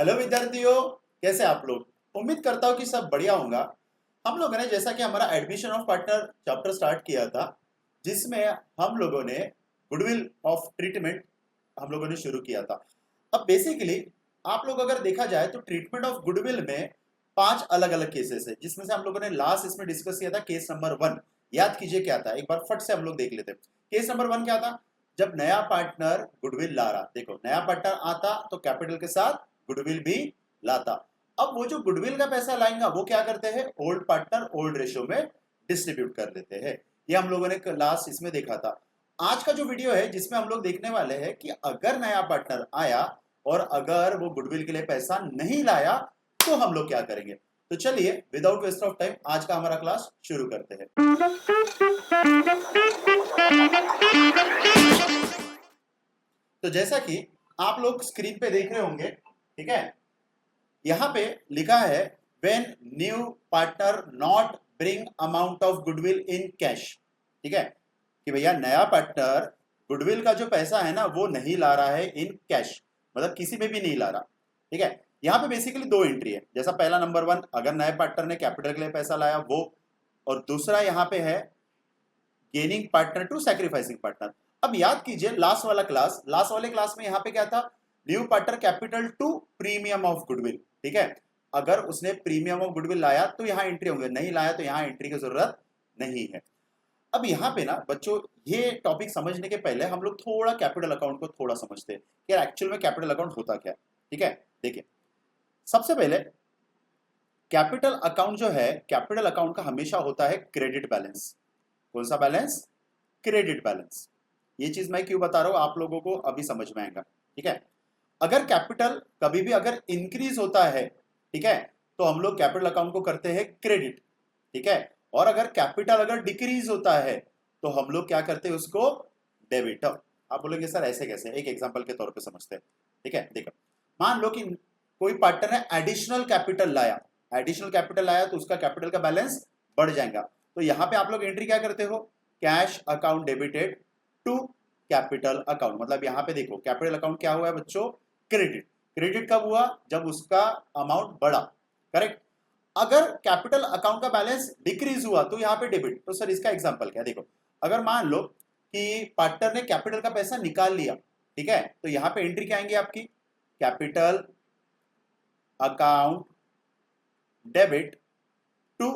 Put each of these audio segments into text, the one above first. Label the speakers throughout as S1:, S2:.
S1: Hello विद्यार्थियों, कैसे आप लोग। उम्मीद करता हूँ कि सब बढ़िया होगा। हम लोगों ने जैसा कि हमारा admission of partner chapter start किया था, जिसमें हम लोगों ने गुडविल ऑफ ट्रीटमेंट हम लोगों ने शुरू किया था। अब बेसिकली आप लोग अगर देखा जाए तो ट्रीटमेंट ऑफ गुडविल में 5 अलग अलग केसेस है, जिसमें से हम लोगों ने लास्ट इसमें डिस्कस किया था केस नंबर 1। याद कीजिए क्या था, एक बार फट से हम लोग देख लेते हैं। केस नंबर 1 क्या था? जब नया पार्टनर गुडविल ला रहा, देखो नया पार्टनर आता तो कैपिटल के साथ गुडविल भी लाता। अब वो जो गुडविल का पैसा लाएंगा वो क्या करते हैं, ओल्ड पार्टनर ओल्ड रेशियो में डिस्ट्रीब्यूट कर देते हैं। ये हम लोगों ने लास्ट इसमें देखा था। आज का जो वीडियो है जिसमें हम लोग देखने वाले हैं कि अगर नया पार्टनर आया और अगर वो गुडविल के लिए पैसा नहीं लाया तो हम लोग क्या करेंगे। तो चलिए विदाउट वेस्ट ऑफ टाइम आज का हमारा क्लास शुरू करते हैं। तो जैसा कि आप लोग स्क्रीन पे देख रहे होंगे, ठीक है, यहां पे लिखा है when new partner not bring amount of goodwill in cash. ठीक है, कि भैया नया पार्टनर गुडविल का जो पैसा है ना वो नहीं ला रहा है इन कैश, मतलब किसी में भी नहीं ला रहा। ठीक है, यहाँ पे बेसिकली 2 एंट्री है। जैसा पहला नंबर 1 अगर नए पार्टनर ने कैपिटल के लिए पैसा लाया वो, और दूसरा यहाँ पे है gaining partner to sacrificing partner. अब याद कीजिए लास्ट वाले क्लास में यहाँ पे क्या था, new partner capital to premium of goodwill. ठीक है, अगर उसने प्रीमियम ऑफ गुडविल लाया तो यहाँ एंट्री होंगे, नहीं लाया तो यहाँ एंट्री की जरूरत नहीं है। अब यहाँ पे ना बच्चों, ये टॉपिक समझने के पहले हम लोग थोड़ा कैपिटल अकाउंट को थोड़ा समझते हैं कि एक्चुअल में कैपिटल अकाउंट होता क्या है। ठीक है, देखिए सबसे पहले कैपिटल अकाउंट जो है, कैपिटल अकाउंट का हमेशा होता है क्रेडिट बैलेंस। कौन सा बैलेंस? Credit balance. ये चीज मैं क्यों बता रहा हूं आप लोगों को अभी समझ में आएगा। ठीक है, अगर कैपिटल कभी भी अगर इंक्रीज होता है, ठीक है, तो हम लोग कैपिटल अकाउंट को करते हैं क्रेडिट। ठीक है, और अगर कैपिटल अगर डिक्रीज होता है तो हम लोग क्या करते हैं उसको डेबिट। आप बोलेंगे सर ऐसे कैसे, एक एग्जांपल के तौर पे समझते हैं। ठीक है, देखो मान लो कि कोई पार्टनर ने एडिशनल कैपिटल लाया तो उसका कैपिटल का बैलेंस बढ़ जाएगा। तो यहां पे आप लोग एंट्री क्या करते हो, cash account debited to capital account. मतलब यहां पे देखो कैपिटल अकाउंट क्या हुआ है बच्चों, क्रेडिट। क्रेडिट कब हुआ, जब उसका अमाउंट बढ़ा। करेक्ट। अगर कैपिटल अकाउंट का बैलेंस डिक्रीज हुआ तो यहाँ पे डेबिट। तो सर इसका एग्जांपल क्या है, देखो अगर मान लो कि पार्टनर ने कैपिटल का पैसा निकाल लिया, ठीक है, तो यहाँ पे एंट्री क्या आएंगी आपकी, capital account debit to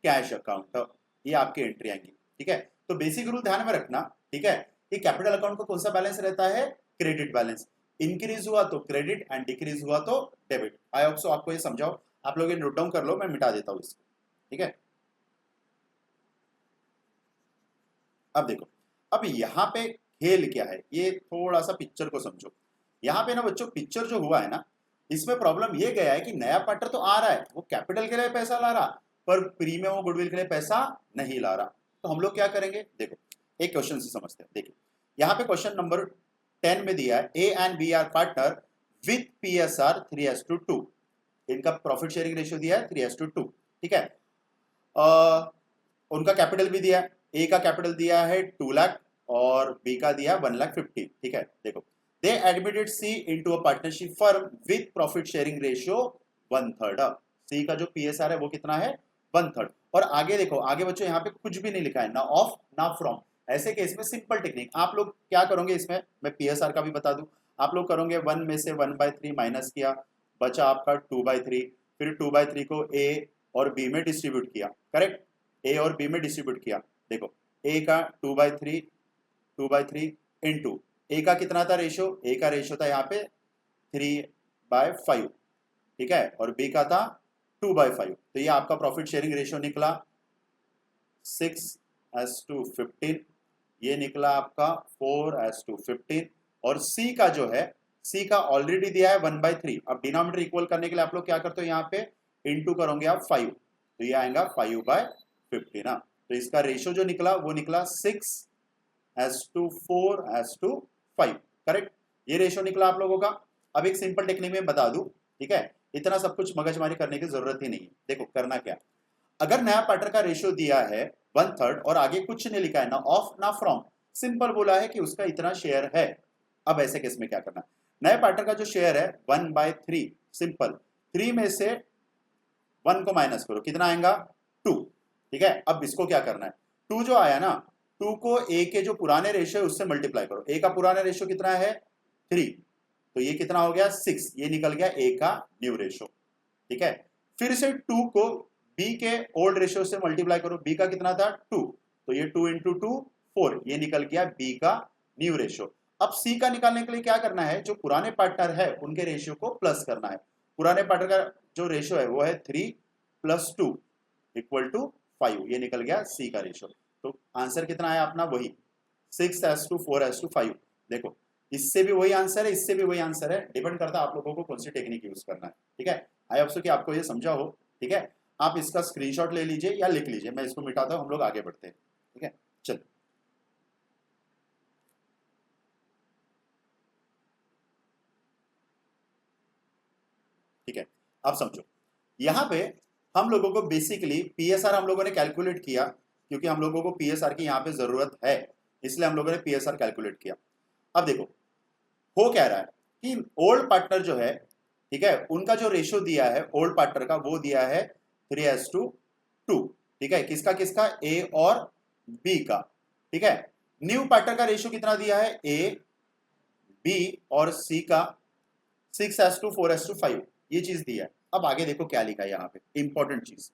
S1: cash account, ये आपकी एंट्री आएंगी। ठीक है, तो बेसिक रूल ध्यान में रखना। ठीक है, कि कैपिटल अकाउंट को कौन सा बैलेंस रहता है, क्रेडिट बैलेंस। इंक्रीज हुआ तो क्रेडिट एंड डिक्रीज हुआ तो डेबिट। आई होप सो आपको ये समझाओ। आप लोग ये नोट डाउन कर लो, मैं मिटा देता हूं इसको। ठीक है, अब देखो, अब यहाँ पे खेल क्या है, ये थोड़ा सा पिक्चर को समझो। यहाँ पे ना बच्चों पिक्चर जो हुआ है ना, इसमें प्रॉब्लम ये गया है कि नया पार्टनर तो आ रहा है, वो कैपिटल के लिए पैसा ला रहा, पर प्रीमियम और गुडविल के लिए पैसा नहीं ला रहा। तो हम लोग क्या करेंगे, देखो एक क्वेश्चन से समझते हैं। देखिए यहाँ पे क्वेश्चन नंबर 10 में दिया है A and B are partner with PSR 3:2। इनका प्रॉफिट शेयरिंग रेशियो दिया है 3:2। ठीक है, उनका कैपिटल भी दिया है, ए का कैपिटल दिया है 2 लाख और बी का दिया 1,50,000। ठीक है, देखो they admitted C into a partnership firm with profit sharing ratio 1/3। C का जो PSR है वो कितना है, 1/3। और आगे देखो, आगे बच्चों यहाँ पे कुछ भी नहीं लिखा है, ना ऑफ ना फ्रॉम। ऐसे केस में सिंपल टेक्निक आप लोग क्या करोगे, इसमें मैं PSR का भी बता दूं। आप लोग करोगे 1 में से 1/3 माइनस किया, बचा आपका 2/3। फिर 2/3 को ए और बी में डिस्ट्रीब्यूट किया। करेक्ट, ए और बी में डिस्ट्रीब्यूट किया। देखो ए का 2/3 इंटू ए का कितना था रेशियो, ए का रेशियो था यहाँ पे 3/5। ठीक है, और बी का था 2/5। तो ये आपका प्रॉफिट शेयरिंग रेशियो निकला 6:15। ये निकला आपका 4:15। और सी का जो है, सी का ऑलरेडी दिया है 1/3। अब डिनोमिनेटर इक्वल करने के लिए आप लोग क्या करते हो, यहाँ पे इंटू करोगे आप 5, तो ये आएगा 5/15 ना। तो इसका रेशियो जो निकला वो निकला 6:4:5। करेक्ट, ये रेशियो निकला आप लोगों का। अब एक सिंपल टेक्निक में बता दूं, ठीक है, इतना सब कुछ मगजमारी करने की जरूरत ही नहीं है। देखो करना क्या, अगर नया पार्टनर का रेशियो दिया है 1/3 और आगे कुछ नहीं लिखा है, ना ऑफ ना फ्रॉम, सिंपल बोला है कि उसका इतना शेयर है। अब ऐसे केस में क्या करना, नए पार्टनर का जो शेयर है 1/3, सिंपल। 3 में से 1 को माइनस करो, कितना आएगा 2। ठीक है, अब इसको क्या करना है, 2 जो आया ना, 2 को a के जो पुराने रेशियो है उससे मल्टीप्लाई करो। a का पुराना रेशियो कितना है 3, तो ये कितना हो गया 6, ये निकल गया a का न्यू रेशियो। ठीक है, फिर से 2 को b के ओल्ड रेशियो से मल्टीप्लाई करो, b का कितना था 2, तो ये 2 इंटू 2 4, ये निकल गया b का न्यू रेशियो। अब c का निकालने के लिए क्या करना है, जो पुराने पार्टनर है उनके रेशियो को प्लस करना है। पुराने पार्टनर का जो रेशियो है वो है 3 + 2 = 5, ये निकल गया c का रेशियो। तो आंसर कितना आया अपना, वही 6:4:5। देखो इससे भी वही आंसर है, इससे भी वही आंसर है, डिपेंड करता है आप लोगों को कौन सी टेक्निक यूज करना है। ठीक है, आई होप सो कि आपको ये समझा हो। ठीक है, आप इसका स्क्रीनशॉट ले लीजिए या लिख लीजिए, मैं इसको मिटाता हूं, हम लोग आगे बढ़ते हैं। ठीक है, चल ठीक है, अब समझो यहाँ पे हम लोगों को बेसिकली पीएसआर हम लोगों ने कैलकुलेट किया, क्योंकि हम लोगों को पीएसआर की यहाँ पे जरूरत है, इसलिए हम लोगों ने पीएसआर कैलकुलेट किया। अब देखो हो क्या रहा है कि ओल्ड पार्टनर जो है, ठीक है, उनका जो रेशियो दिया है ओल्ड पार्टनर का, वो दिया है 3:2। ठीक है, किसका किसका, ए और बी का। ठीक है, न्यू पार्टनर का रेशियो कितना दिया है, ए बी और सी का 6:4:5, ये चीज दिया है। अब आगे देखो क्या लिखा है यहाँ पे, इंपॉर्टेंट चीज,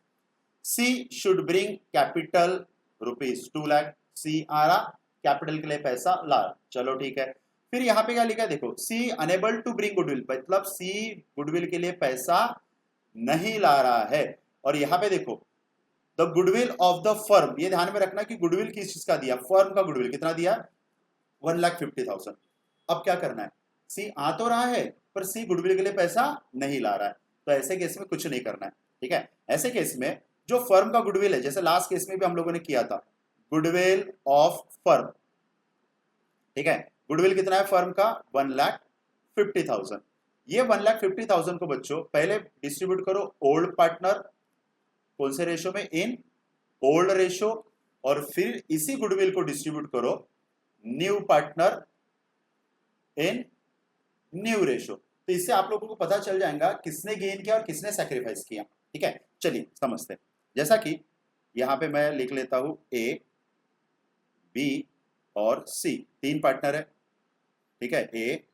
S1: सी शुड ब्रिंग कैपिटल ₹2 लाख। सी आ रहा कैपिटल के लिए पैसा ला, चलो ठीक है। फिर यहाँ पे क्या लिखा है देखो, सी अनेबल टू ब्रिंग गुडविल, मतलब सी गुडविल के लिए पैसा नहीं ला रहा है। और यहाँ पे देखो the goodwill of the firm, ये ध्यान में रखना कि गुडविल किस चीज का दिया, फर्म का गुडविल कितना दिया 1,50,000। अब क्या करना है, सी आ तो रहा है पर सी गुडविल के लिए पैसा नहीं ला रहा है, तो ऐसे केस में कुछ नहीं करना है। ठीक है, ऐसे केस में जो फर्म का गुडविल है, जैसे लास्ट केस में भी हम लोगों ने किया था, गुडविल ऑफ फर्म। ठीक है, गुडविल कितना है फर्म का 1,50,000। ये 1,50,000 को बच्चों पहले डिस्ट्रीब्यूट करो ओल्ड पार्टनर, कौन से रेशो में, इन ओल्ड रेशो, और फिर इसी गुडविल को डिस्ट्रीब्यूट करो new partner in new ratio. तो इससे आप लोगों को पता चल जाएगा किसने गेन किया और किसने सैक्रिफाइस किया। ठीक है, चलिए समझते हैं। जैसा कि यहां पे मैं लिख लेता हूं ए बी और सी, 3 पार्टनर है। ठीक है, ए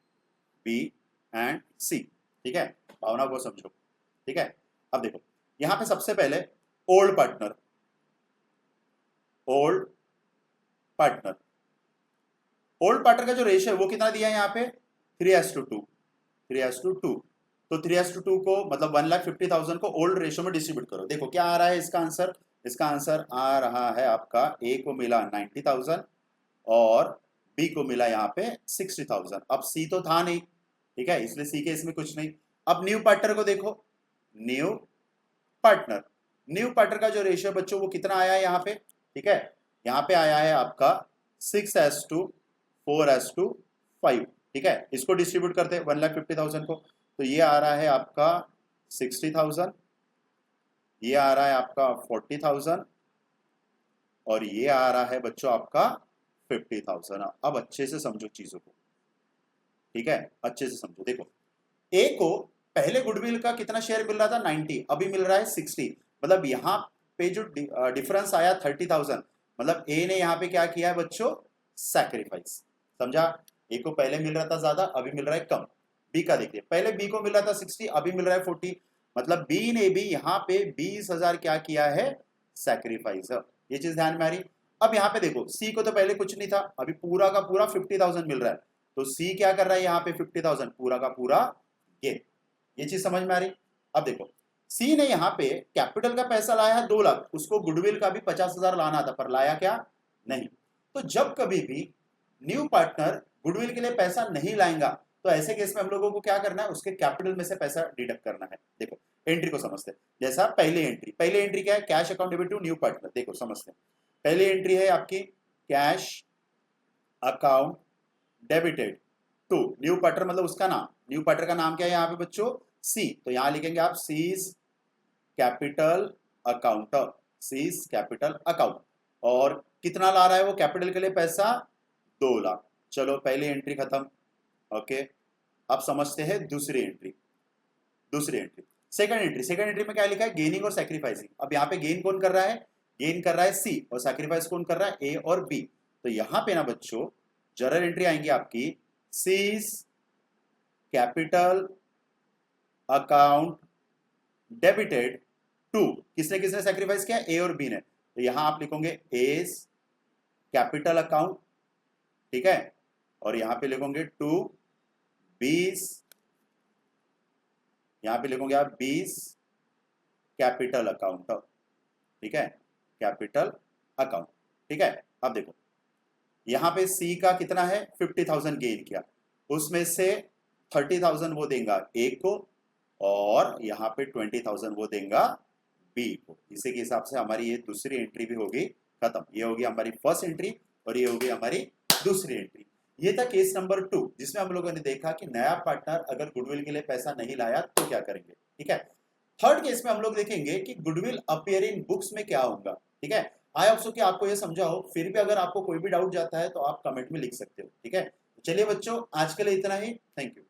S1: बी एंड सी। ठीक है, भावना को समझो। ठीक है, अब देखो यहां पे सबसे पहले old partner, old partner, old partner का जो रेशियो है वो कितना दिया है यहाँ पे 3:2। 3:2, तो 3:2 को मतलब 1,50,000 को ओल्ड रेशियो में डिस्ट्रीब्यूट करो। देखो क्या आ रहा है इसका आंसर, इसका आंसर आ रहा है आपका, ए को मिला 90,000 और बी को मिला यहाँ पे 60,000। अब सी तो था नहीं, ठीक है, इसलिए सी के इसमें कुछ नहीं। अब न्यू पार्टनर को देखो, न्यू पार्टनर, न्यू पार्टनर का जो रेशियो बच्चों वो कितना आया है यहाँ पे, ठीक है, यहाँ पे आया है आपका 6:4:5। ठीक है, इसको डिस्ट्रीब्यूट करते हैं 1,50,000 को, तो ये आ रहा है आपका 60,000, ये आ रहा है आपका 40,000 और ये आ रहा है बच्चों आपका 50,000। अब अच्छे से समझो चीजों को। ठीक है, अच्छे से समझो। देखो ए को पहले गुडविल का कितना शेयर मिल रहा था 90, अभी मिल रहा है 60, मतलब यहाँ पे जो डिफरेंस आया 30,000, मतलब ए ने यहाँ पे क्या किया है बच्चों, सैक्रिफाइस। समझा, ए को पहले मिल रहा था ज्यादा, अभी मिल रहा है कम। बी का देखिए, पहले बी को मिल रहा था 60, अभी मिल रहा है 40, मतलब बी ने भी यहाँ पे 20,000 क्या किया है, सैक्रिफाइस। ये चीज ध्यान में आ रही। अब यहाँ पे देखो सी को तो पहले कुछ नहीं था, अभी पूरा का पूरा 50,000 मिल रहा है, तो सी क्या कर रहा है यहाँ पे 50,000 पूरा का पूरा गेन। ये चीज समझ में आ रही। अब देखो सी ने यहाँ पे कैपिटल का पैसा लाया है 2 लाख, उसको गुडविल का भी 50,000 लाना था, पर लाया क्या नहीं। तो जब कभी भी न्यू पार्टनर गुडविल के लिए पैसा नहीं लाएगा, तो ऐसे केस में हम लोगों को क्या करना है, उसके कैपिटल में से पैसा डिडक्ट करना है। देखो एंट्री को समझते हैं, जैसा पहली एंट्री क्या है, cash account debit to new partner. देखो समझते हैं, पहली एंट्री है आपकी cash account debited to new partner, मतलब उसका नाम, न्यू पार्टनर का नाम क्या है यहाँ पे बच्चों, सी, तो यहां लिखेंगे आप seize capital account, seize capital account, और कितना ला रहा है वो कैपिटल के लिए पैसा 2 लाख। चलो पहली एंट्री खत्म। ओके, अब समझते हैं दूसरी एंट्री। दूसरी एंट्री। सेकंड एंट्री में क्या लिखा है, गेनिंग और सैक्रिफाइसिंग। अब यहाँ पे गेन कौन कर रहा है, गेन कर रहा है सी, और सैक्रिफाइस कौन कर रहा है, ए और बी। तो यहाँ पे ना बच्चों जर्नल एंट्री आएंगी आपकी, C's capital account debited to, किसने किसने सैक्रिफाइस किया, ए और बी ने। तो यहां आप लिखोगे एज कैपिटल अकाउंट, ठीक है, और यहां पे लिखोगे टू बीस, यहां पे लिखोगे आप 20 कैपिटल अकाउंट, ठीक है, कैपिटल अकाउंट, ठीक है। अब देखो यहां पे सी का कितना है, 50,000 गेन किया, उसमें से 30,000 वो देगा ए को, और यहाँ पे 20,000 वो देगा बी को। इसी के हिसाब से हमारी ये दूसरी एंट्री भी होगी खत्म। ये होगी हमारी फर्स्ट एंट्री और ये होगी हमारी दूसरी एंट्री। ये था केस नंबर 2, जिसमें हम लोगों ने देखा कि नया पार्टनर अगर गुडविल के लिए पैसा नहीं लाया तो क्या करेंगे, ठीक है। थर्ड केस में हम लोग देखेंगे कि गुडविल अपीयर इन बुक्स में क्या होगा, ठीक है। आई होप सो कि आपको ये समझा हो। फिर भी अगर आपको कोई भी डाउट जाता है तो आप कमेंट में लिख सकते हो, ठीक है। चलिए बच्चों, आज के लिए इतना ही। Thank you.